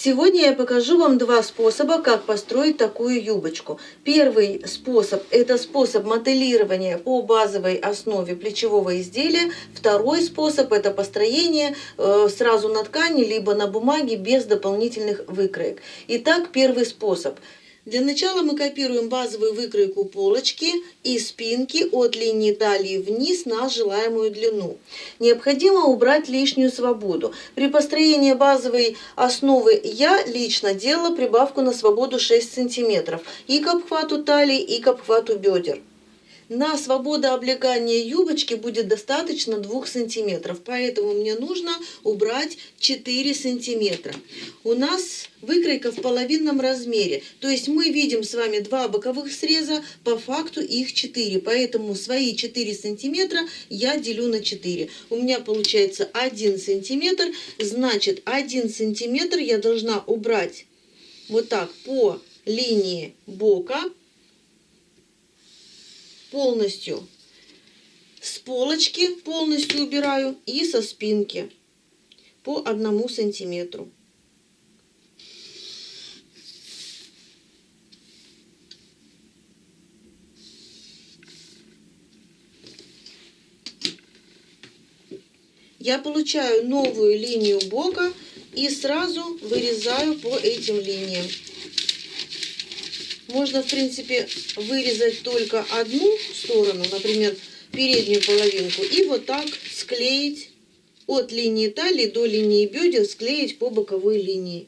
Сегодня я покажу вам два способа, как построить такую юбочку. Первый способ – это способ моделирования по базовой основе плечевого изделия. Второй способ – это построение сразу на ткани, либо на бумаге без дополнительных выкроек. Итак, первый способ. Для начала мы копируем базовую выкройку полочки и спинки от линии талии вниз на желаемую длину. Необходимо убрать лишнюю свободу. При построении базовой основы я лично делала прибавку на свободу 6 см и к обхвату талии, и к обхвату бедер. На свободооблегание юбочки будет достаточно 2 см, поэтому мне нужно убрать 4 см. У нас выкройка в половинном размере, то есть мы видим с вами 2 боковых среза, по факту их 4, поэтому свои 4 см я делю на 4. У меня получается 1 см, значит 1 см я должна убрать вот так по линии бока, полностью с полочки полностью убираю и со спинки по 1 сантиметру. Я получаю новую линию бока и сразу вырезаю по этим линиям. Можно, в принципе, вырезать только одну сторону, например, переднюю половинку, и вот так склеить от линии талии до линии бедер, склеить по боковой линии.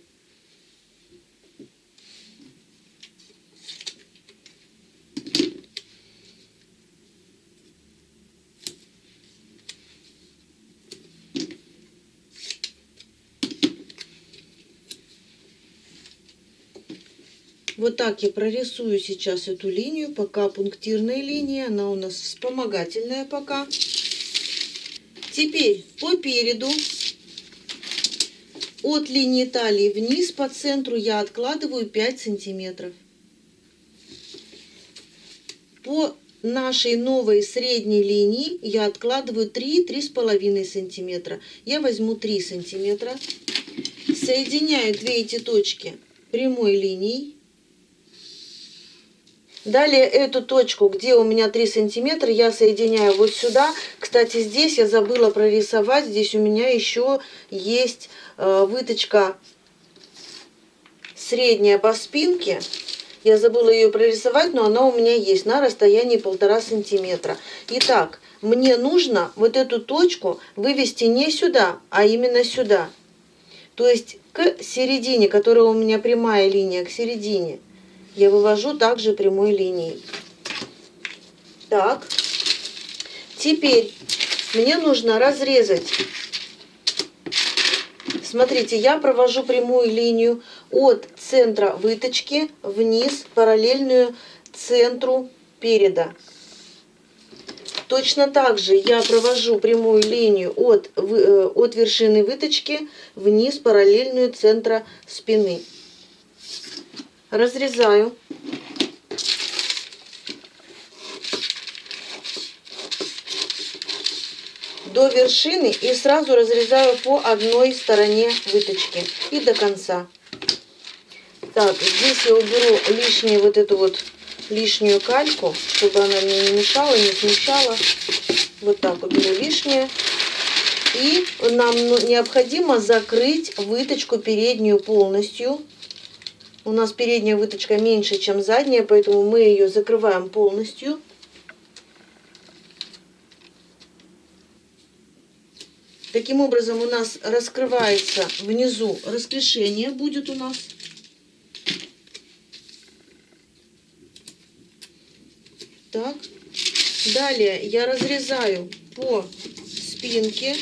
Вот так я прорисую сейчас эту линию, пока пунктирная линия, она у нас вспомогательная пока. Теперь по переду от линии талии вниз по центру я откладываю 5 сантиметров. По нашей новой средней линии я откладываю 3-3,5 сантиметра. Я возьму 3 сантиметра. Соединяю две эти точки прямой линией. Далее эту точку, где у меня 3 сантиметра, я соединяю вот сюда. Кстати, здесь я забыла прорисовать. Здесь у меня еще есть выточка средняя по спинке. Я забыла ее прорисовать, но она у меня есть на расстоянии 1,5 сантиметра. Итак, мне нужно вот эту точку вывести не сюда, а именно сюда. То есть к середине, которая у меня прямая линия, к середине. Я вывожу также прямой линией. Так, теперь мне нужно разрезать. Смотрите, я провожу прямую линию от центра выточки вниз, параллельную центру переда. Точно так же я провожу прямую линию от вершины выточки вниз, параллельную центра спины. Разрезаю. До вершины и сразу разрезаю по одной стороне выточки и до конца. Так, здесь я уберу вот эту вот лишнюю кальку, чтобы она мне не мешала, не смещала. Вот так уберу лишнее. И нам необходимо закрыть выточку переднюю полностью. У нас передняя выточка меньше, чем задняя, поэтому мы ее закрываем полностью. Таким образом у нас раскрывается внизу, расклешение будет у нас. Так. Далее я разрезаю по спинке,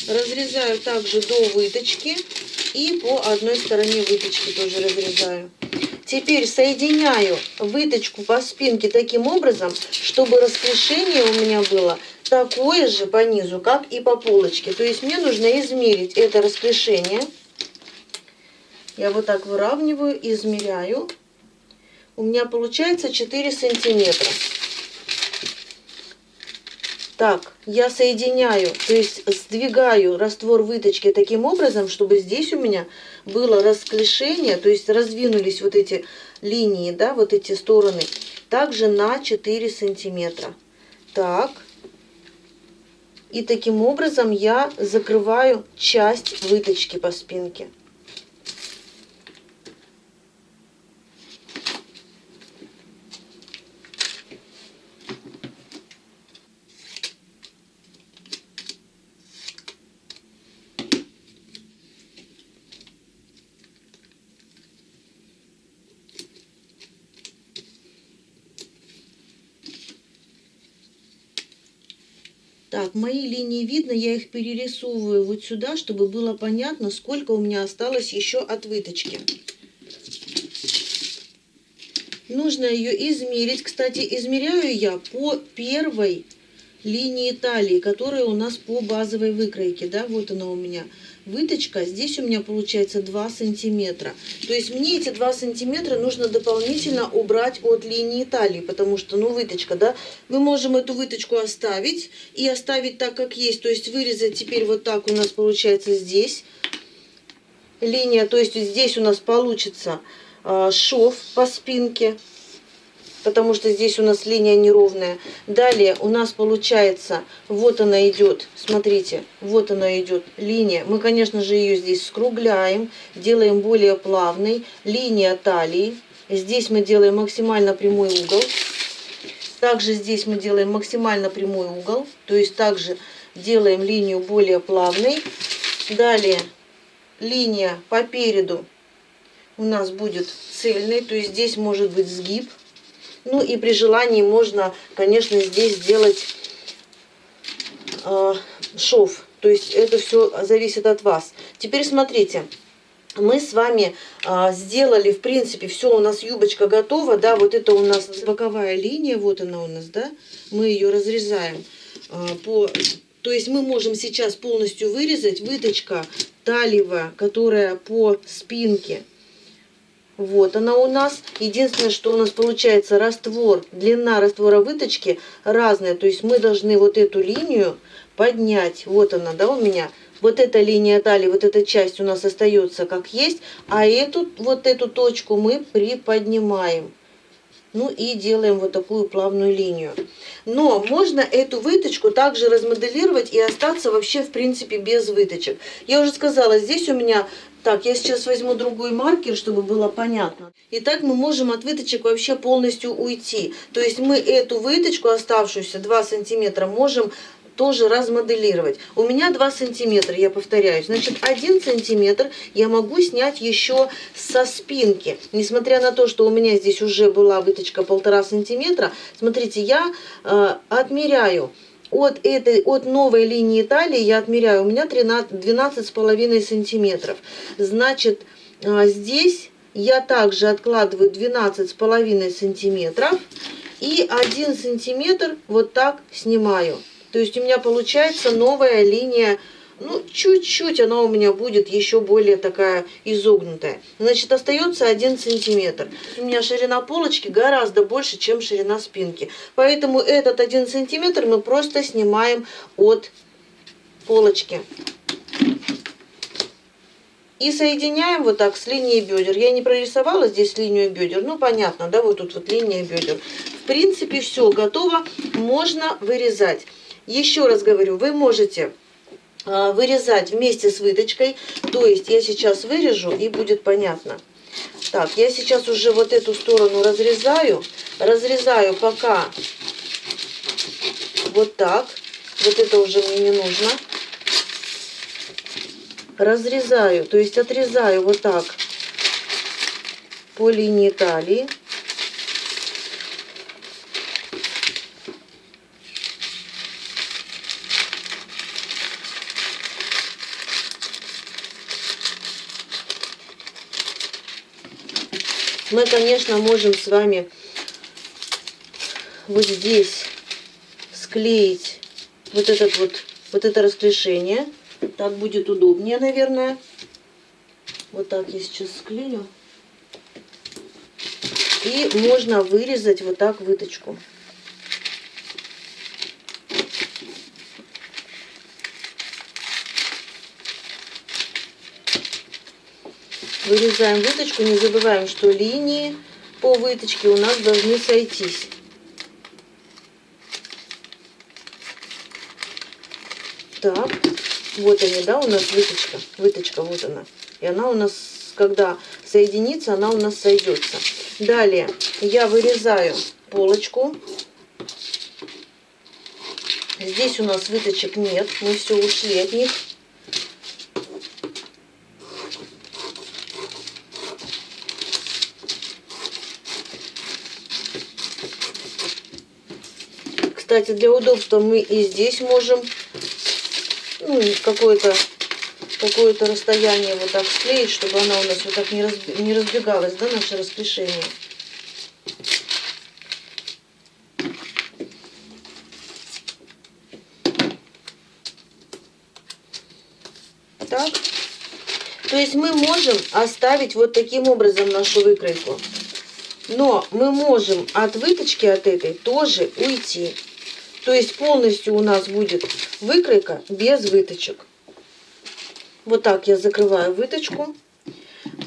разрезаю также до выточки и по одной стороне выточки тоже разрезаю. Теперь соединяю выточку по спинке таким образом, чтобы расклешение у меня было такое же по низу, как и по полочке. То есть мне нужно измерить это расклешение. Я вот так выравниваю, измеряю. У меня получается 4 сантиметра. Так, я соединяю, то есть сдвигаю раствор выточки таким образом, чтобы здесь у меня было расклешение, то есть раздвинулись вот эти линии, да, вот эти стороны, также на 4 сантиметра. Так, и таким образом я закрываю часть выточки по спинке. Так, мои линии видно, я их перерисовываю вот сюда, чтобы было понятно, сколько у меня осталось еще от выточки. Нужно ее измерить. Кстати, измеряю я по первой линии талии, которая у нас по базовой выкройке. Да, вот она у меня выточка. Здесь у меня получается 2 сантиметра. То есть мне эти 2 сантиметра нужно дополнительно убрать от линии талии, потому что, ну, выточка, да, мы можем эту выточку оставить и оставить так, как есть. То есть вырезать теперь вот так у нас получается здесь линия, то есть здесь у нас получится шов по спинке, потому что здесь у нас линия неровная. Далее у нас получается, вот она идет, смотрите, вот она идет линия. Мы, конечно же, ее здесь скругляем, делаем более плавной. Линия талии. Здесь мы делаем максимально прямой угол. Также здесь мы делаем максимально прямой угол, то есть также делаем линию более плавной. Далее линия по переду у нас будет цельной, то есть здесь может быть сгиб. Ну и при желании можно, конечно, здесь сделать шов. То есть это все зависит от вас. Теперь смотрите. Мы с вами сделали, в принципе, все, у нас юбочка готова, да, вот это у нас боковая линия, вот она у нас, да, мы ее разрезаем то есть мы можем сейчас полностью вырезать выточка талиевая, которая по спинке. Вот она у нас. Единственное, что у нас получается раствор, длина раствора выточки разная. То есть мы должны вот эту линию поднять. Вот она, да, у меня. Вот эта линия талии, вот эта часть у нас остается как есть. А вот эту точку мы приподнимаем. Ну и делаем вот такую плавную линию. Но можно эту выточку также размоделировать и остаться вообще, в принципе, без выточек. Я уже сказала, здесь у меня... Так, я сейчас возьму другой маркер, чтобы было понятно. Итак, мы можем от выточек вообще полностью уйти. То есть мы эту выточку, оставшуюся 2 сантиметра, можем тоже размоделировать. У меня 2 сантиметра, я повторяюсь. Значит, 1 сантиметр я могу снять еще со спинки. Несмотря на то, что у меня здесь уже была выточка 1,5 сантиметра, смотрите, я отмеряю. От новой линии талии я отмеряю, у меня 12,5 сантиметров. Значит, здесь я также откладываю 12,5 сантиметров и 1 сантиметр вот так снимаю. То есть у меня получается новая линия, ну, чуть-чуть она у меня будет еще более такая изогнутая. Значит, остается 1 сантиметр. У меня ширина полочки гораздо больше, чем ширина спинки. Поэтому этот 1 сантиметр мы просто снимаем от полочки. И соединяем вот так с линией бедер. Я не прорисовала здесь линию бедер. Ну, понятно, да, вот тут вот линия бедер. В принципе, все готово. Можно вырезать. Еще раз говорю, вы можете вырезать вместе с выточкой. То есть я сейчас вырежу и будет понятно. Так, я сейчас уже вот эту сторону разрезаю. Разрезаю пока вот так. Вот это уже мне не нужно. Разрезаю, то есть отрезаю вот так по линии талии. Мы, конечно, можем с вами вот здесь склеить вот это расклешение. Так будет удобнее, наверное. Вот так я сейчас склею. И можно вырезать вот так выточку. Вырезаем выточку, не забываем, что линии по выточке у нас должны сойтись. Так, вот они, да, у нас выточка вот она. И она у нас, когда соединится, она у нас сойдется. Далее я вырезаю полочку. Здесь у нас выточек нет, мы все ушли от них. Кстати, для удобства мы и здесь можем какое-то расстояние вот так склеить, чтобы она у нас вот так не разбегалась, да, наше расклешение. Так. То есть мы можем оставить вот таким образом нашу выкройку. Но мы можем от выточки от этой тоже уйти. То есть полностью у нас будет выкройка без выточек. Вот так я закрываю выточку.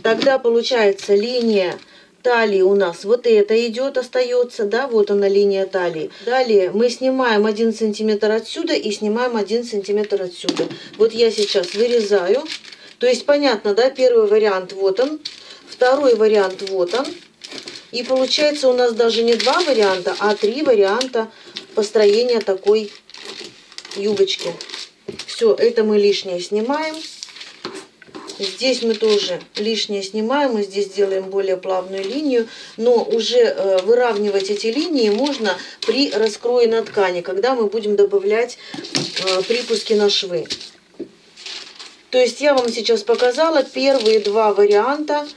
Тогда получается линия талии у нас вот это идет, остается, да, вот она линия талии. Далее мы снимаем 1 сантиметр отсюда и снимаем 1 сантиметр отсюда. Вот я сейчас вырезаю. То есть понятно, да, первый вариант вот он, второй вариант вот он. И получается у нас даже не 2 варианта, а 3 варианта построения такой юбочки. Все, это мы лишнее снимаем. Здесь мы тоже лишнее снимаем, мы здесь делаем более плавную линию, но уже выравнивать эти линии можно при раскрое на ткани, когда мы будем добавлять припуски на швы. То есть я вам сейчас показала первые 2 варианта,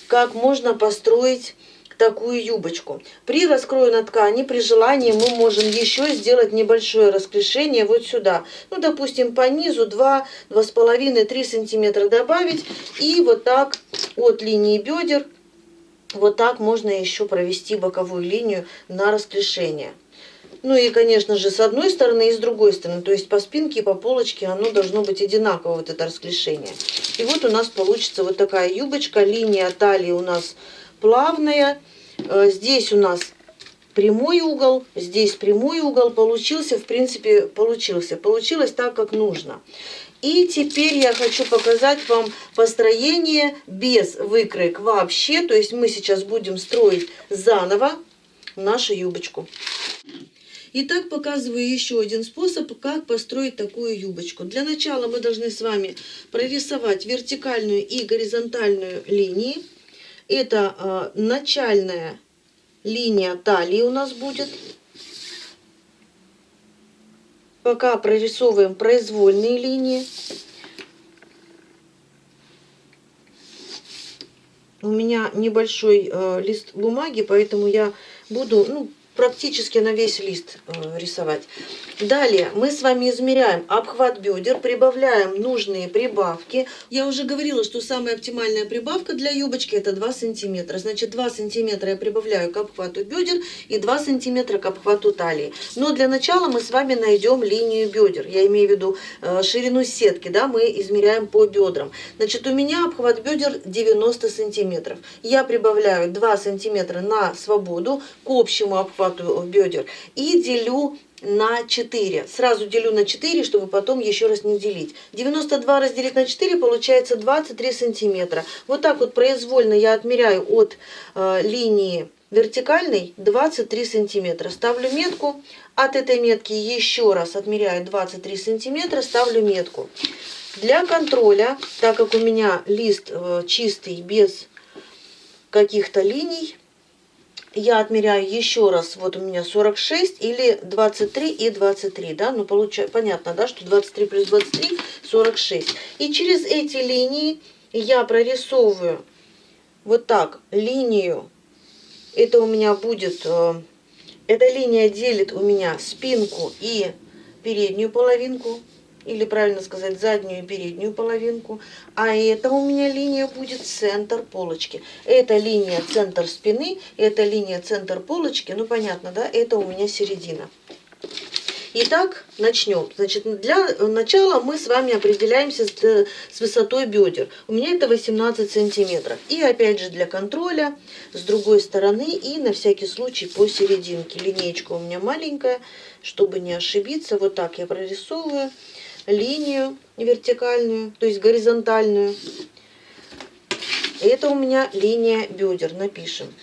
как можно построить такую юбочку. При раскрое на ткани, при желании, мы можем еще сделать небольшое расклешение вот сюда. Ну, допустим, по низу 2, 2,5, 3 сантиметра добавить. И вот так от линии бедер, вот так можно еще провести боковую линию на расклешение. Ну и, конечно же, с одной стороны и с другой стороны. То есть по спинке и по полочке оно должно быть одинаково, вот это расклешение. И вот у нас получится вот такая юбочка. Линия талии у нас плавная. Здесь у нас прямой угол, здесь прямой угол. Получился, в принципе, получилось так, как нужно. И теперь я хочу показать вам построение без выкроек вообще. То есть мы сейчас будем строить заново нашу юбочку. Итак, показываю еще один способ, как построить такую юбочку. Для начала мы должны с вами прорисовать вертикальную и горизонтальную линии. Это начальная линия талии у нас будет. Пока прорисовываем произвольные линии. У меня небольшой лист бумаги, поэтому я буду практически на весь лист рисовать. Далее мы с вами измеряем обхват бедер, прибавляем нужные прибавки. Я уже говорила, что самая оптимальная прибавка для юбочки это 2 сантиметра. Значит, 2 сантиметра я прибавляю к обхвату бедер и 2 сантиметра к обхвату талии. Но для начала мы с вами найдем линию бедер. Я имею в виду ширину сетки, да, мы измеряем по бедрам. Значит, у меня обхват бедер 90 сантиметров. Я прибавляю 2 сантиметра на свободу к общему обхвату бедер и делю на 4. Сразу делю на 4, чтобы потом еще раз не делить. 92 разделить на 4 получается 23 сантиметра. Вот так вот произвольно я отмеряю от линии вертикальной 23 сантиметра. Ставлю метку. От этой метки еще раз отмеряю 23 сантиметра, ставлю метку. Для контроля, так как у меня лист чистый, без каких-то линий, я отмеряю еще раз, вот у меня 46 или 23 и 23, да, ну получается, понятно, да, что 23 плюс 23, 46. И через эти линии я прорисовываю вот так линию, это у меня будет, эта линия делит у меня спинку и переднюю половинку, или правильно сказать, заднюю и переднюю половинку. А это у меня линия будет центр полочки. Это линия центр спины, это линия центр полочки. Ну, понятно, да? Это у меня середина. Итак, начнем. Значит, для начала мы с вами определяемся с высотой бедер. У меня это 18 сантиметров. И опять же для контроля с другой стороны и на всякий случай посерединке. Линеечка у меня маленькая, чтобы не ошибиться. Вот так я прорисовываю линию вертикальную, то есть горизонтальную. Это у меня линия бедер, напишем.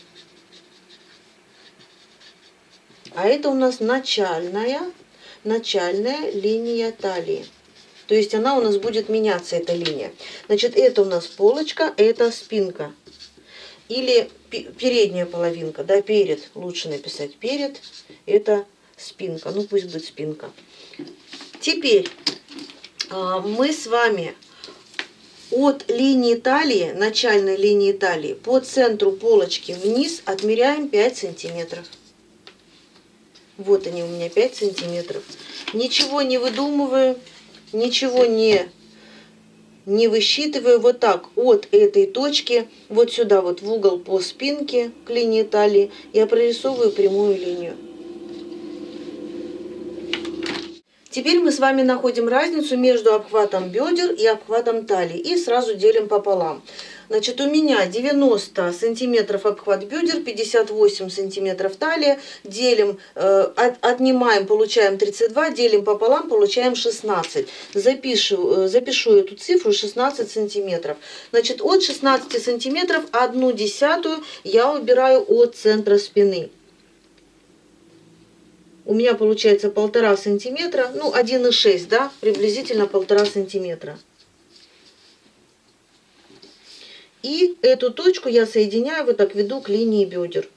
А это у нас начальная линия талии. То есть она у нас будет меняться, эта линия. Значит, это у нас полочка, это спинка. Или передняя половинка, да, перед. Лучше написать перед. Это спинка. Ну, пусть будет спинка. Теперь мы с вами от линии талии, начальной линии талии, по центру полочки вниз отмеряем 5 сантиметров. Вот они у меня 5 сантиметров. Ничего не выдумываю, ничего не высчитываю. Вот так от этой точки, вот сюда, вот в угол по спинке к линии талии, я прорисовываю прямую линию. Теперь мы с вами находим разницу между обхватом бедер и обхватом талии. И сразу делим пополам. Значит, у меня 90 сантиметров обхват бедер, 58 сантиметров талия. Делим, отнимаем, получаем 32, делим пополам, получаем 16. Запишу эту цифру 16 сантиметров. Значит, от 16 сантиметров 1/10 я убираю от центра спины. У меня получается 1,5 сантиметра, ну 1,6, да, приблизительно 1,5 сантиметра. И эту точку я соединяю, вот так веду к линии бедер.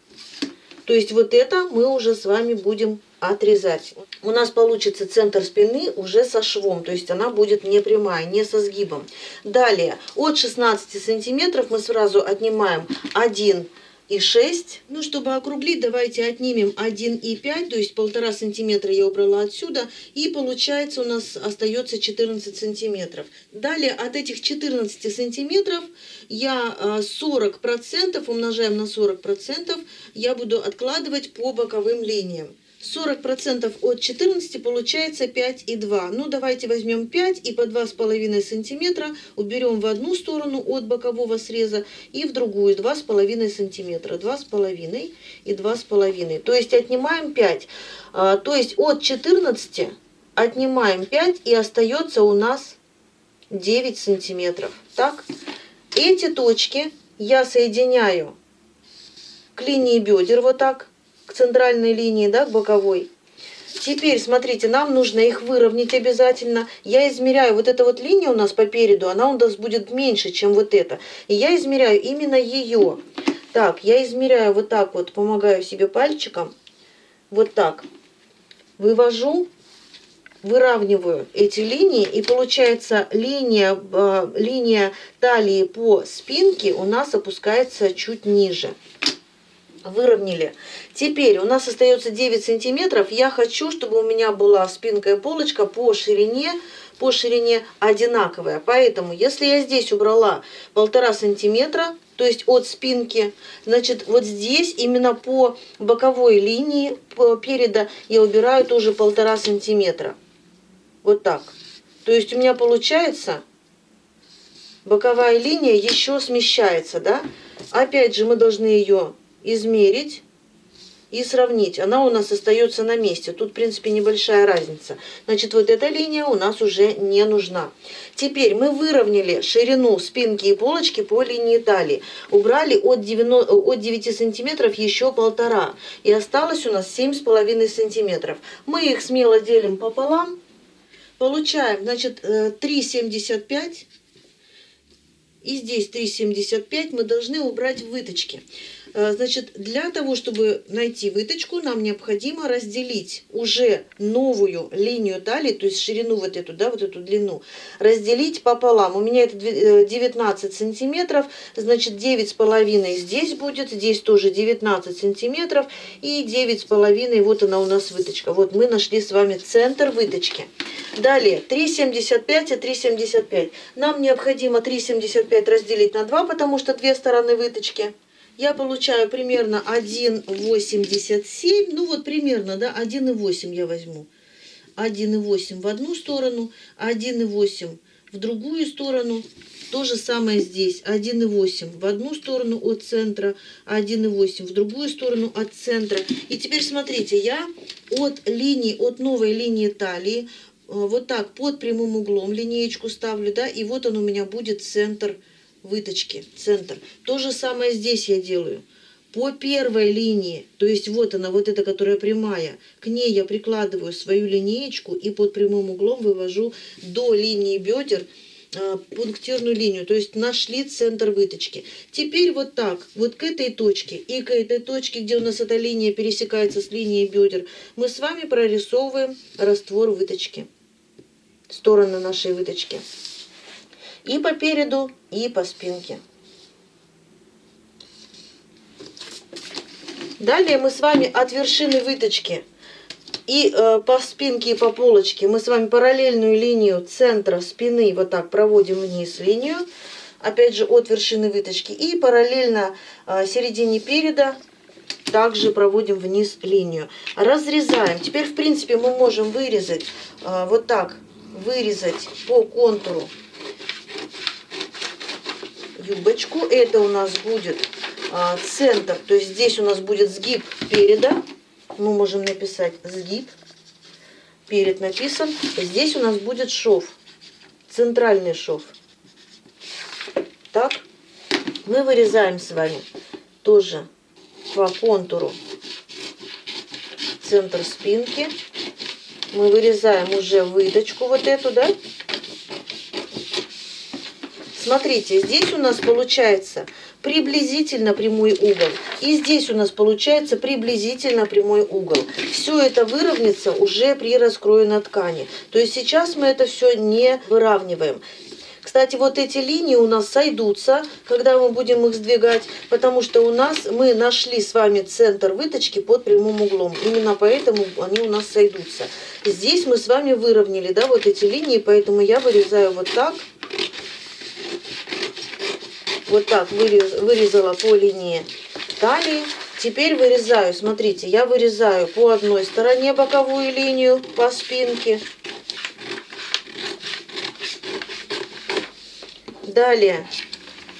То есть вот это мы уже с вами будем отрезать. У нас получится центр спины уже со швом, то есть она будет не прямая, не со сгибом. Далее, от 16 сантиметров мы сразу отнимаем 1,6. Ну, чтобы округлить, давайте отнимем 1,5, то есть 1,5 сантиметра я убрала отсюда, и получается у нас остается 14 сантиметров. Далее от этих 14 сантиметров я 40% умножаем на 40%, я буду откладывать по боковым линиям. 40% от 14 получается 5,2. Ну, давайте возьмем 5 и по 2,5 сантиметра уберем в одну сторону от бокового среза и в другую 2,5 сантиметра. 2,5 и 2,5. То есть отнимаем 5. То есть от 14 отнимаем 5 и остается у нас 9 сантиметров. Так, эти точки я соединяю к линии бедер вот так. К центральной линии, да, к боковой. Теперь, смотрите, нам нужно их выровнять обязательно. Я измеряю, вот эта вот линия у нас по переду, она у нас будет меньше, чем вот эта. И я измеряю именно ее. Так, я измеряю вот так вот, помогаю себе пальчиком. Вот так. Вывожу, выравниваю эти линии. И получается линия талии по спинке у нас опускается чуть ниже. Выровняли. Теперь у нас остается 9 сантиметров. Я хочу, чтобы у меня была спинка и полочка по ширине одинаковая. Поэтому, если я здесь убрала 1,5 сантиметра, то есть от спинки, значит, вот здесь именно по боковой линии переда я убираю тоже 1,5 сантиметра. Вот так. То есть у меня получается боковая линия еще смещается, да? Опять же, мы должны ее измерить и сравнить. Она у нас остается на месте. Тут, в принципе, небольшая разница. Значит, вот эта линия у нас уже не нужна. Теперь мы выровняли ширину спинки и полочки по линии талии. Убрали от 9 сантиметров еще 1,5. И осталось у нас 7,5 сантиметров. Мы их смело делим пополам. Получаем, значит, 3,75. И здесь 3,75 мы должны убрать выточки. Значит, для того, чтобы найти выточку, нам необходимо разделить уже новую линию талии, то есть ширину вот эту, да, вот эту длину, разделить пополам. У меня это 19 сантиметров, значит, 9,5 здесь будет, здесь тоже 19 сантиметров и 9,5, вот она у нас выточка. Вот мы нашли с вами центр выточки. Далее 3,75 и 3,75. Нам необходимо 3,75 разделить на 2, потому что две стороны выточки. Я получаю примерно 1,87, ну вот примерно, да, 1,8 я возьму. 1,8 в одну сторону, 1,8 в другую сторону. То же самое здесь. 1,8 в одну сторону от центра, 1,8 в другую сторону от центра. И теперь смотрите, я от новой линии талии вот так под прямым углом линеечку ставлю, да, и вот он у меня будет центр выточки, центр. То же самое здесь я делаю. По первой линии, то есть вот она, вот эта, которая прямая, к ней я прикладываю свою линеечку и под прямым углом вывожу до линии бедер пунктирную линию, то есть нашли центр выточки. Теперь вот так, вот к этой точке и к этой точке, где у нас эта линия пересекается с линией бедер, мы с вами прорисовываем раствор выточки, стороны нашей выточки. И по переду, и по спинке. Далее мы с вами от вершины выточки и по спинке и по полочке мы с вами параллельную линию центра спины вот так проводим вниз линию, опять же от вершины выточки, и параллельно середине переда также проводим вниз линию. Разрезаем. Теперь в принципе мы можем вырезать вот так, вырезать по контуру юбочку. Это у нас будет центр, то есть здесь у нас будет сгиб переда. Мы можем написать сгиб, перед написан. Здесь у нас будет шов, центральный шов. Так, мы вырезаем с вами тоже по контуру центр спинки. Мы вырезаем уже выточку вот эту, да. Смотрите, здесь у нас получается приблизительно прямой угол. И здесь у нас получается приблизительно прямой угол. Все это выровняется уже при раскрое на ткани. То есть сейчас мы это все не выравниваем. Кстати, вот эти линии у нас сойдутся, когда мы будем их сдвигать, потому что мы нашли с вами центр выточки под прямым углом. Именно поэтому они у нас сойдутся. Здесь мы с вами выровняли, да, вот эти линии, поэтому я вырезаю вот так. Вот так вырезала по линии талии. Теперь вырезаю, смотрите, я вырезаю по одной стороне боковую линию по спинке. Далее,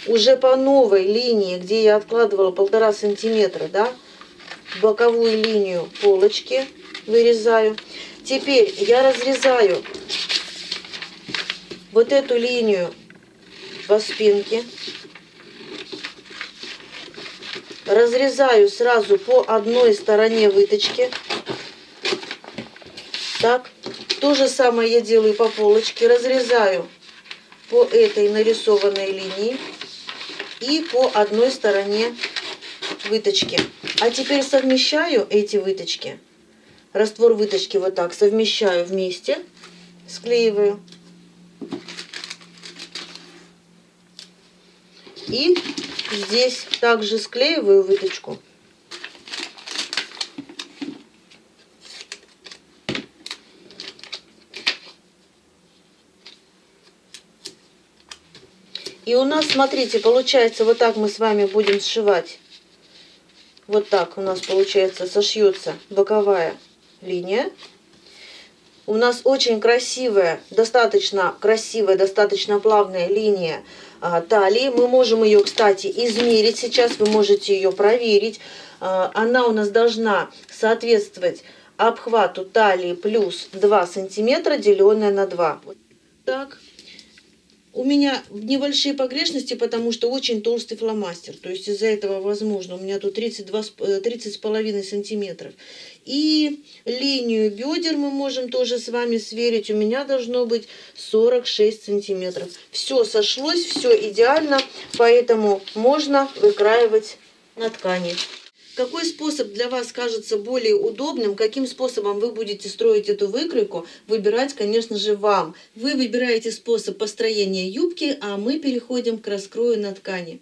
уже по новой линии, где я откладывала 1,5 сантиметра, да, боковую линию полочки вырезаю. Теперь я разрезаю вот эту линию по спинке. Разрезаю сразу по одной стороне выточки. Так, то же самое я делаю по полочке. Разрезаю по этой нарисованной линии и по одной стороне выточки. А теперь совмещаю эти выточки. Раствор выточки вот так совмещаю вместе, склеиваю. И здесь также склеиваю выточку. И у нас, смотрите, получается, вот так мы с вами будем сшивать. Вот так у нас получается сошьется боковая линия. У нас очень красивая, достаточно плавная линия талии. Мы можем ее, кстати, измерить сейчас, вы можете ее проверить. Она у нас должна соответствовать обхвату талии плюс 2 сантиметра, деленное на 2. Так. У меня небольшие погрешности, потому что очень толстый фломастер. То есть из-за этого, возможно, у меня тут 30,5 сантиметров. И линию бедер мы можем тоже с вами сверить. У меня должно быть 46 сантиметров. Все сошлось, все идеально, поэтому можно выкраивать на ткани. Какой способ для вас кажется более удобным, каким способом вы будете строить эту выкройку, выбирать, конечно же, вам. Вы выбираете способ построения юбки, а мы переходим к раскрою на ткани.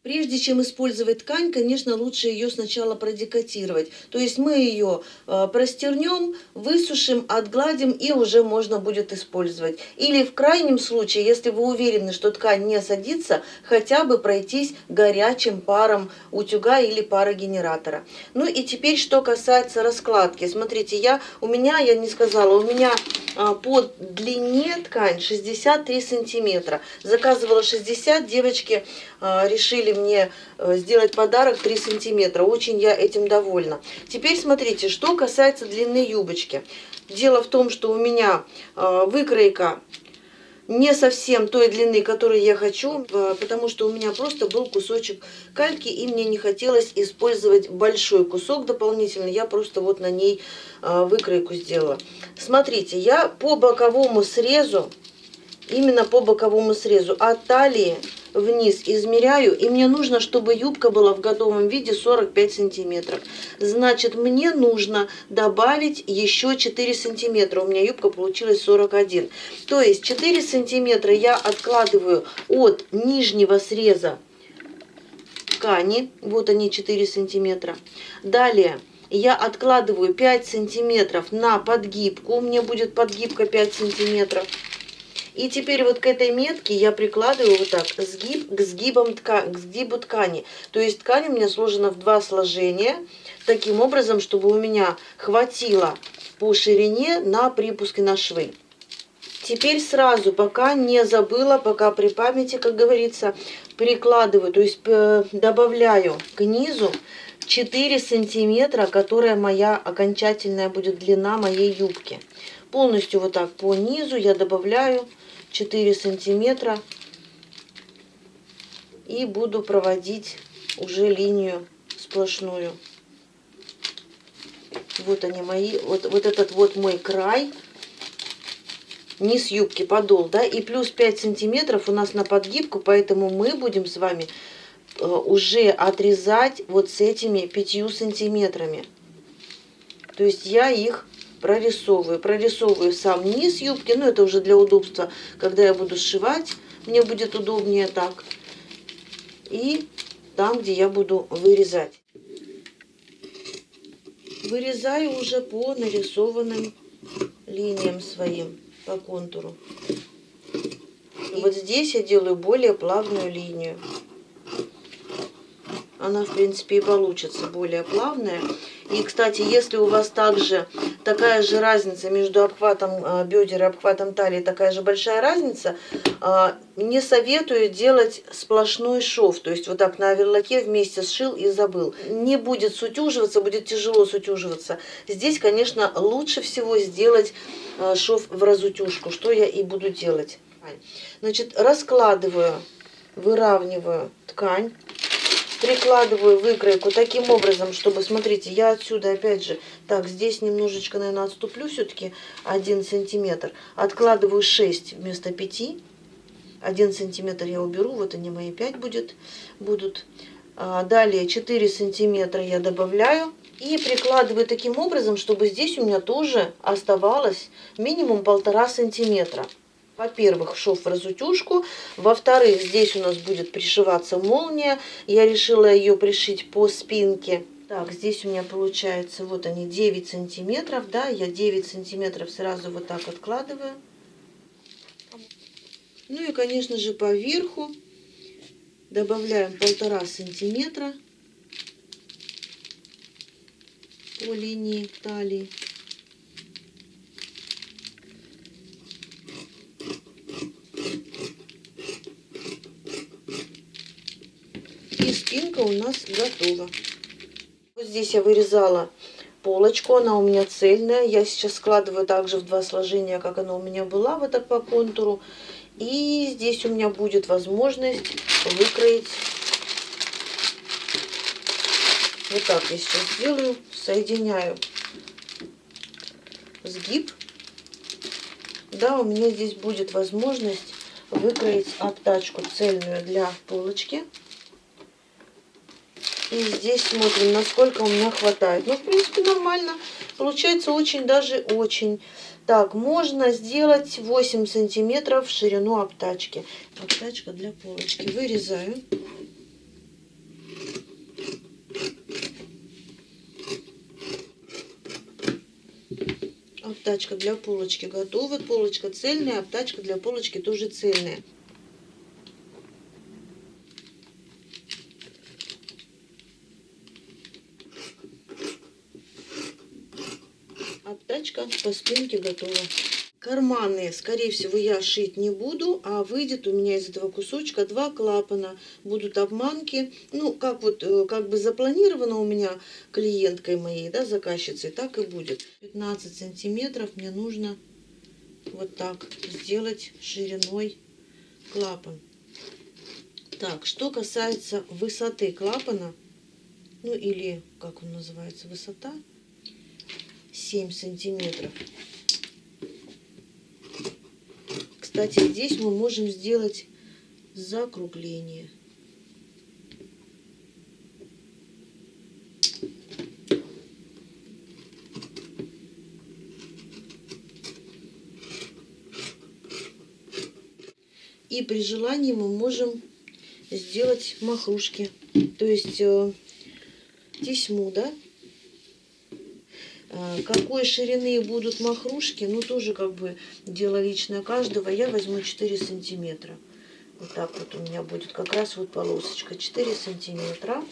Прежде чем использовать ткань, конечно, лучше ее сначала продекотировать. То есть мы ее простернем, высушим, отгладим и уже можно будет использовать. Или в крайнем случае, если вы уверены, что ткань не садится, хотя бы пройтись горячим паром утюга или парогенератора. Ну и теперь, что касается раскладки. Смотрите, я не сказала, у меня по длине ткань 63 сантиметра. Заказывала 60, девочки решили мне сделать подарок 3 сантиметра. Очень я этим довольна. Теперь смотрите, что касается длины юбочки. Дело в том, что у меня выкройка не совсем той длины, которую я хочу, потому что у меня просто был кусочек кальки, и мне не хотелось использовать большой кусок дополнительно. Я просто вот на ней выкройку сделала. Смотрите, я по боковому срезу, именно по боковому срезу от талии вниз измеряю, и мне нужно, чтобы юбка была в готовом виде 45 сантиметров. Значит, мне нужно добавить еще 4 сантиметра. У меня юбка получилась 41. То есть 4 сантиметра я откладываю от нижнего среза ткани. Вот они, 4 сантиметра. Далее я откладываю 5 сантиметров на подгибку. Мне будет подгибка 5 сантиметров. И теперь вот к этой метке я прикладываю вот так сгиб к сгибу ткани. То есть ткань у меня сложена в 2 сложения, таким образом, чтобы у меня хватило по ширине на припуск и на швы. Теперь сразу, пока не забыла, пока при памяти, как говорится, прикладываю, то есть добавляю к низу 4 сантиметра, которая моя окончательная будет длина моей юбки. Полностью вот так по низу я добавляю 4 сантиметра и буду проводить уже линию сплошную. Вот они мои, вот этот вот мой край, низ юбки, подол, да, и плюс 5 сантиметров у нас на подгибку, поэтому мы будем с вами уже отрезать вот с этими 5 сантиметрами. То есть я их прорисовываю сам низ юбки, но это уже для удобства, когда я буду сшивать, мне будет удобнее так. И там, где я буду вырезать. Вырезаю уже по нарисованным линиям своим, по контуру. И вот здесь я делаю более плавную линию. Она, в принципе, и получится более плавная. И, кстати, если у вас также такая же разница между обхватом бедер и обхватом талии, такая же большая разница, не советую делать сплошной шов. То есть вот так на оверлоке вместе сшил и забыл. Не будет сутюживаться, будет тяжело сутюживаться. Здесь, конечно, лучше всего сделать шов в разутюжку, что я и буду делать. Значит, раскладываю, выравниваю ткань. Прикладываю выкройку таким образом, чтобы, смотрите, я отсюда опять же, так, здесь немножечко, наверное, отступлю все-таки 1 сантиметр. Откладываю 6 вместо 5. 1 сантиметр я уберу, вот они мои 5 будут. Далее 4 сантиметра я добавляю. И прикладываю таким образом, чтобы здесь у меня тоже оставалось минимум 1,5 сантиметра. Во-первых, шов в разутюжку. Во-вторых, здесь у нас будет пришиваться молния. Я решила ее пришить по спинке. Так, здесь у меня получается, вот они, 9 сантиметров. Да, я 9 сантиметров сразу вот так откладываю. Ну и, конечно же, по верху добавляем 1,5 сантиметра по линии талии. И спинка у нас готова. Вот здесь я вырезала полочку, она у меня цельная. Я сейчас складываю также в 2 сложения, как она у меня была, вот так по контуру. И здесь у меня будет возможность выкроить. Вот так я сейчас делаю, соединяю сгиб. Да, у меня здесь будет возможность выкроить обтачку цельную для полочки. И здесь смотрим, насколько у меня хватает. Ну, в принципе, нормально. Получается очень, даже очень. Так, можно сделать 8 сантиметров в ширину обтачки. Обтачка для полочки. Вырезаю. обтачка для полочки готова. Полочка цельная, обтачка для полочки тоже цельная. Обтачка по спинке готова. Карманы, скорее всего, я шить не буду, а выйдет у меня из этого кусочка 2 клапана. Будут обманки. Ну, как вот, как бы запланировано у меня клиенткой моей, да, заказчицей, так и будет. 15 сантиметров мне нужно вот так сделать шириной клапан. Так, что касается высоты клапана, ну или, как он называется, высота, 7 сантиметров. Кстати, здесь мы можем сделать закругление. И при желании мы можем сделать махрушки, то есть тесьму, да? Какой ширины будут махрушки, ну тоже как бы дело личное каждого. Я возьму 4 сантиметра. Вот так вот у меня будет как раз вот полосочка. 4 сантиметра.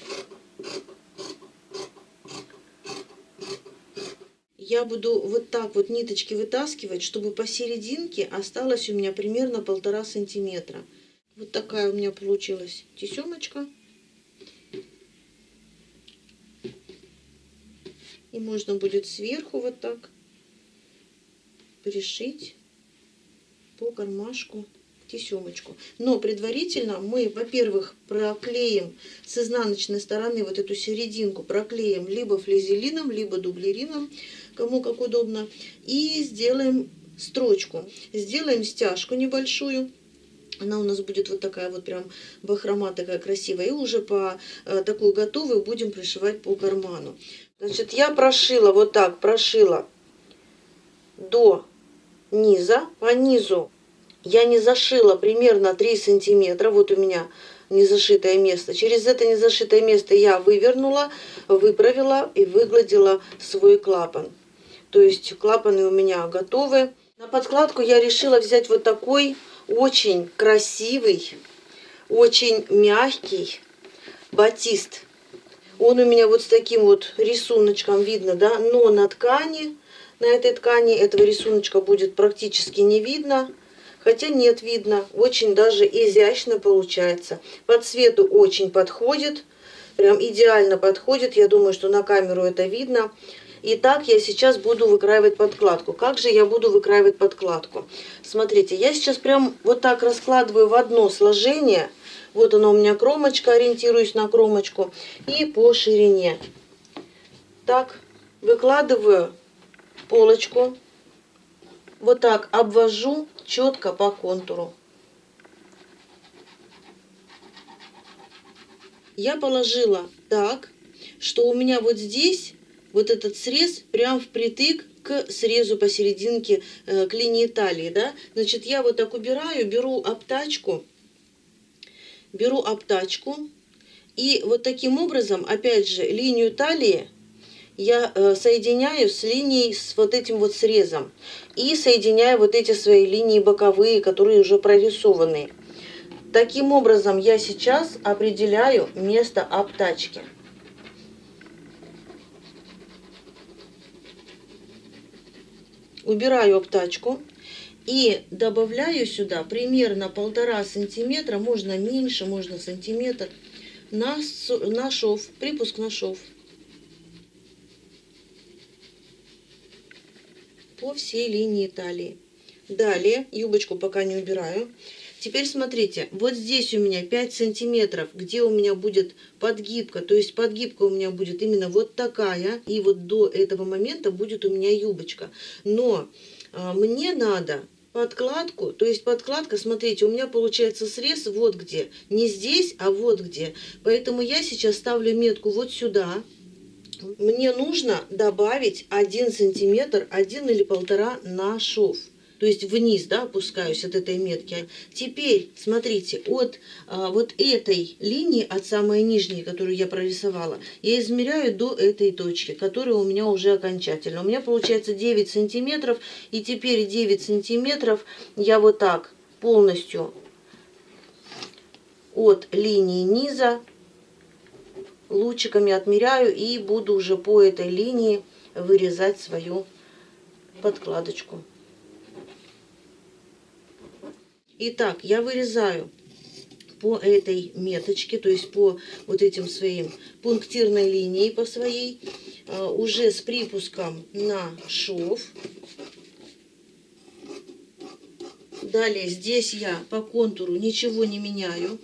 Я буду вот так вот ниточки вытаскивать, чтобы посерединке осталось у меня примерно 1,5 сантиметра. Вот такая у меня получилась тесемочка. И можно будет сверху вот так пришить по кармашку тесемочку. Но предварительно мы, во-первых, проклеим с изнаночной стороны вот эту серединку, проклеим либо флизелином, либо дублерином, кому как удобно. И сделаем строчку. Сделаем стяжку небольшую. Она у нас будет вот такая вот прям бахрома такая красивая. И уже по такую готовую будем пришивать по карману. Значит, я прошила вот так, прошила до низа. По низу я не зашила примерно 3 сантиметра. Вот у меня незашитое место. Через это незашитое место я вывернула, выправила и выгладила свой клапан. То есть клапаны у меня готовы. На подкладку я решила взять вот такой очень красивый, очень мягкий батист. Он у меня вот с таким вот рисуночком видно, да, но на ткани, на этой ткани этого рисуночка будет практически не видно. Хотя нет, видно, очень даже изящно получается. По цвету очень подходит, прям идеально подходит. Я думаю, что на камеру это видно. Итак, я сейчас буду выкраивать подкладку. Как же я буду выкраивать подкладку? Смотрите, я сейчас прям вот так раскладываю в одно сложение. Вот она у меня кромочка, ориентируюсь на кромочку. И по ширине. Так, выкладываю полочку. Вот так обвожу четко по контуру. Я положила так, что у меня вот здесь вот этот срез прям впритык к срезу посерединке, к линии талии, да. Значит, я вот так убираю, беру обтачку и вот таким образом, опять же, линию талии я соединяю с линией, с вот этим вот срезом. И соединяю вот эти свои линии боковые, которые уже прорисованы. Таким образом, я сейчас определяю место обтачки. Убираю обтачку и добавляю сюда примерно 1,5 сантиметра, можно меньше, можно сантиметр, на шов, припуск на шов. По всей линии талии. Далее, юбочку пока не убираю. Теперь смотрите, вот здесь у меня 5 сантиметров, где у меня будет подгибка. То есть подгибка у меня будет именно вот такая. И вот до этого момента будет у меня юбочка. Но мне надо подкладку, то есть подкладка, смотрите, у меня получается срез вот где. Не здесь, а вот где. Поэтому я сейчас ставлю метку вот сюда. Мне нужно добавить 1 сантиметр, 1 или 1,5 на шов. То то есть вниз, да, опускаюсь от этой метки. Теперь, смотрите, от вот этой линии, от самой нижней, которую я прорисовала, я измеряю до этой точки, которая у меня уже окончательно. У меня получается 9 сантиметров, и теперь 9 сантиметров я вот так полностью от линии низа лучиками отмеряю и буду уже по этой линии вырезать свою подкладочку. Итак, я вырезаю по этой меточке, то есть по вот этим своим пунктирной линии по своей, уже с припуском на шов. Далее здесь я по контуру ничего не меняю.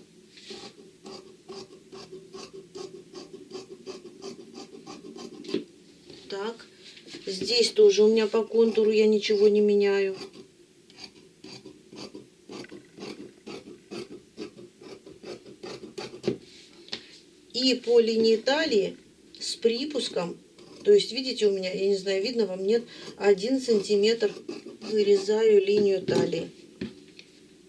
Так, здесь тоже у меня по контуру я ничего не меняю. И по линии талии с припуском, то есть видите, у меня, я не знаю, видно вам, нет, 1 сантиметр вырезаю линию талии.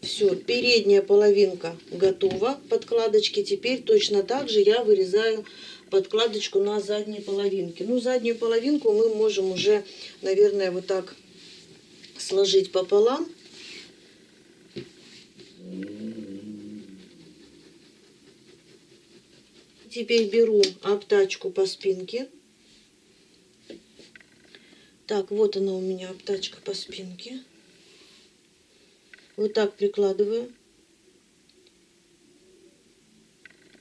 Все, передняя половинка готова подкладочки. Теперь точно так же я вырезаю подкладочку на задней половинке. Ну, заднюю половинку мы можем уже, наверное, вот так сложить пополам. Теперь беру обтачку по спинке. Так, вот она у меня обтачка по спинке. Вот так прикладываю.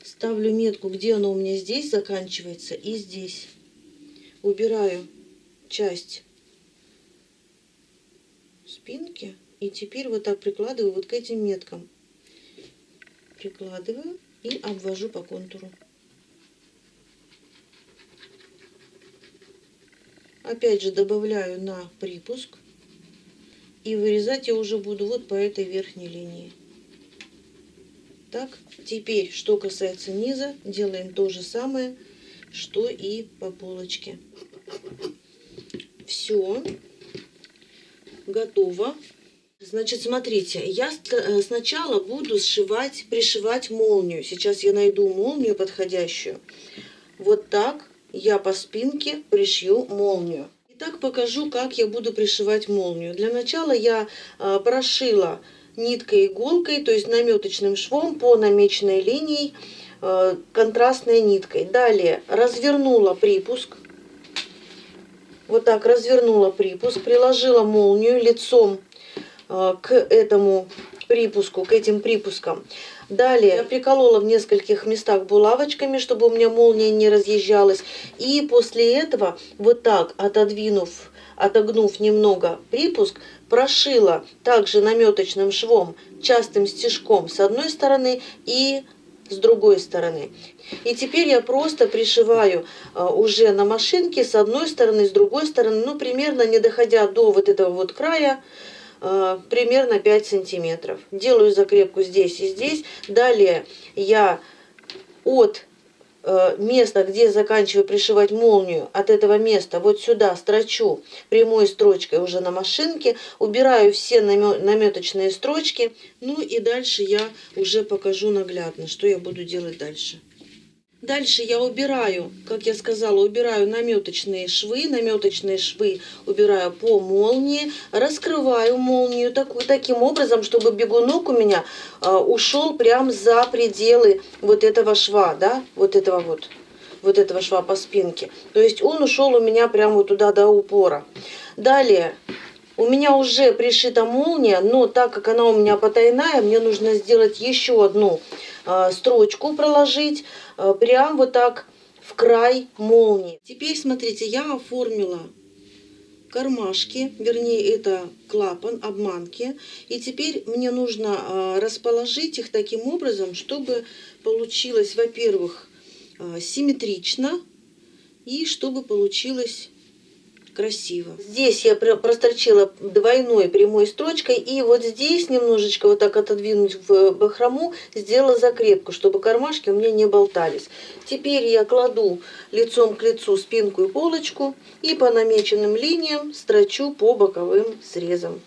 Ставлю метку, где она у меня здесь заканчивается, и здесь. Убираю часть спинки. И теперь вот так прикладываю вот к этим меткам. Прикладываю и обвожу по контуру. Опять же добавляю на припуск. И вырезать я уже буду вот по этой верхней линии. Так, теперь, что касается низа, делаем то же самое, что и по полочке. Все, готово. Значит, смотрите, я сначала буду пришивать молнию. Сейчас я найду молнию подходящую. Вот так я по спинке пришью молнию. Итак, покажу, как я буду пришивать молнию. Для начала я прошила ниткой иголкой, то есть наметочным швом по намеченной линии контрастной ниткой. Далее развернула припуск. Вот так развернула припуск, приложила молнию лицом к этому припуску, к этим припускам. Далее я приколола в нескольких местах булавочками, чтобы у меня молния не разъезжалась. И после этого вот так, отогнув немного припуск, прошила также наметочным швом, частым стежком с одной стороны и с другой стороны. И теперь я просто пришиваю уже на машинке с одной стороны, с другой стороны, ну примерно не доходя до вот этого вот края, примерно 5 сантиметров. Делаю закрепку здесь и здесь. Далее я от места, где заканчиваю пришивать молнию, от этого места вот сюда строчу прямой строчкой уже на машинке, убираю все наметочные строчки. Ну и дальше я уже покажу наглядно, что я буду делать дальше. Дальше я убираю, как я сказала, убираю наметочные швы убираю по молнии, раскрываю молнию таким образом, чтобы бегунок у меня ушел прям за пределы вот этого шва, да, вот этого шва по спинке. То есть он ушел у меня прямо вот туда до упора. Далее у меня уже пришита молния, но так как она у меня потайная, мне нужно сделать еще одну строчку, проложить прям вот так в край молнии. Теперь смотрите, я оформила кармашки, вернее это клапан, обманки. И теперь мне нужно расположить их таким образом, чтобы получилось, во-первых, симметрично и чтобы получилось красиво. Здесь я прострочила двойной прямой строчкой, и вот здесь немножечко вот так отодвинуть в бахрому, сделала закрепку, чтобы кармашки у меня не болтались. Теперь я кладу лицом к лицу спинку и полочку и по намеченным линиям строчу по боковым срезам.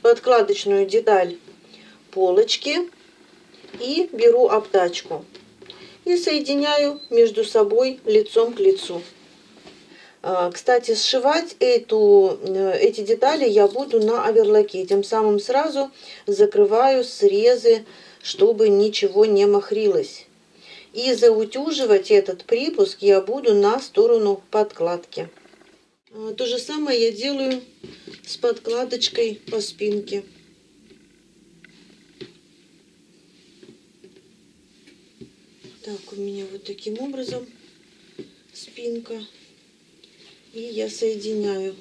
подкладочную деталь полочки и беру обтачку. И соединяю между собой лицом к лицу. Кстати, сшивать эти детали я буду на оверлоке. Тем самым сразу закрываю срезы, чтобы ничего не махрилось. И заутюживать этот припуск я буду на сторону подкладки. То же самое я делаю с подкладочкой по спинке. Так, у меня вот таким образом спинка. И я соединяю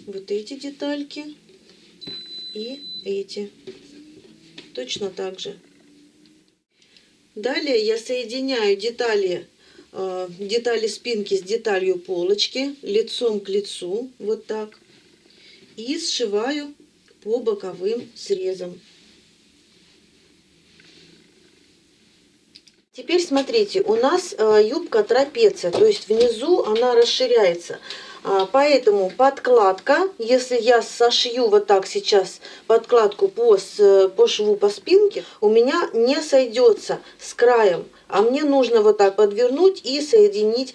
вот эти детальки и эти. Точно так же. Далее я соединяю детали спинки с деталью полочки лицом к лицу. Вот так. И сшиваю по боковым срезам. Теперь смотрите, у нас юбка трапеция, то есть внизу она расширяется. Поэтому подкладка, если я сошью вот так сейчас подкладку по шву по спинке, у меня не сойдется с краем. А мне нужно вот так подвернуть и соединить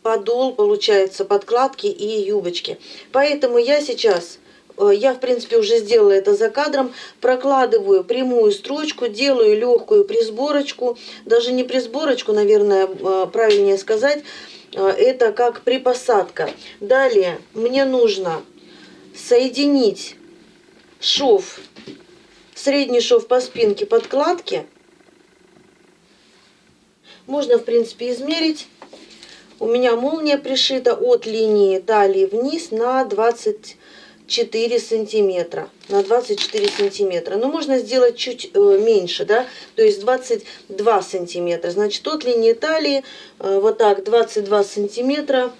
подол, получается, подкладки и юбочки. Поэтому я сейчас... Я, в принципе, уже сделала это за кадром. Прокладываю прямую строчку, делаю легкую присборочку. Даже не присборочку, наверное, правильнее сказать. Это как припосадка. Далее мне нужно соединить шов, средний шов по спинке подкладки. Можно, в принципе, измерить. У меня молния пришита от линии талии вниз на 24 сантиметра. На 24 сантиметра. Но можно сделать чуть меньше, да, то есть 22 сантиметра. Значит, от линии талии вот так 22 сантиметра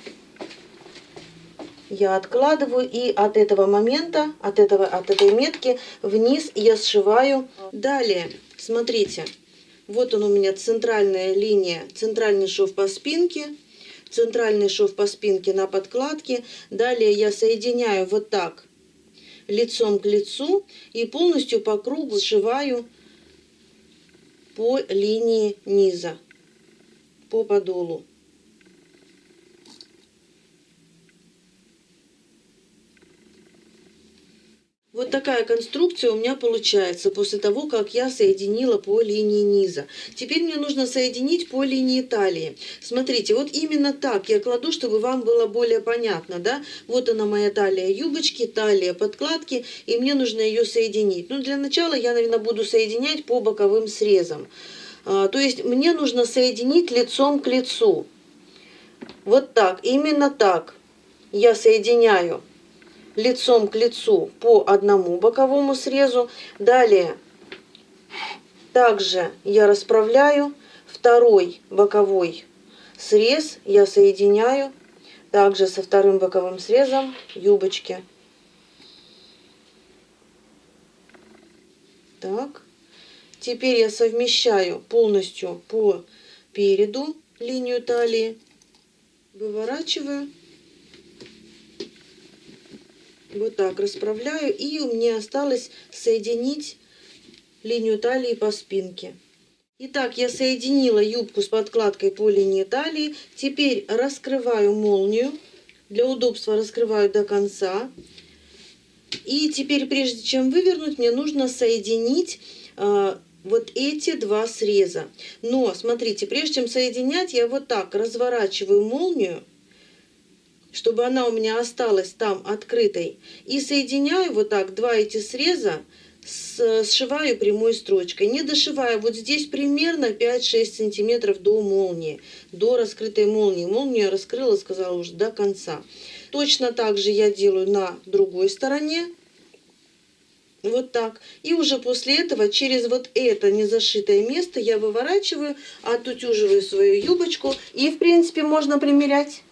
я откладываю, и от этого момента, от этой метки вниз я сшиваю. Далее, смотрите, вот он у меня центральная линия, центральный шов по спинке. Центральный шов по спинке на подкладке. Далее я соединяю вот так лицом к лицу и полностью по кругу сшиваю по линии низа, по подолу. Вот такая конструкция у меня получается после того, как я соединила по линии низа. Теперь мне нужно соединить по линии талии. Смотрите, вот именно так я кладу, чтобы вам было более понятно, да? Вот она моя талия юбочки, талия подкладки, и мне нужно ее соединить. Ну, для начала я, наверное, буду соединять по боковым срезам. То есть мне нужно соединить лицом к лицу. Вот так, именно так я соединяю лицом к лицу по одному боковому срезу. Далее также я расправляю второй боковой срез, я соединяю также со вторым боковым срезом юбочки. Так, теперь я совмещаю полностью по переду линию талии, выворачиваю. Вот так расправляю, и у меня осталось соединить линию талии по спинке. Итак, я соединила юбку с подкладкой по линии талии. Теперь раскрываю молнию. Для удобства раскрываю до конца. И теперь, прежде чем вывернуть, мне нужно соединить вот эти два среза. Но, смотрите, прежде чем соединять, я вот так разворачиваю молнию, чтобы она у меня осталась там открытой. И соединяю вот так два эти среза, сшиваю прямой строчкой. Не дошиваю, вот здесь примерно 5-6 сантиметров до молнии, до раскрытой молнии. Молнию я раскрыла, сказала, уже до конца. Точно так же я делаю на другой стороне. Вот так. И уже после этого через вот это незашитое место я выворачиваю, отутюживаю свою юбочку. И, в принципе, можно примерять.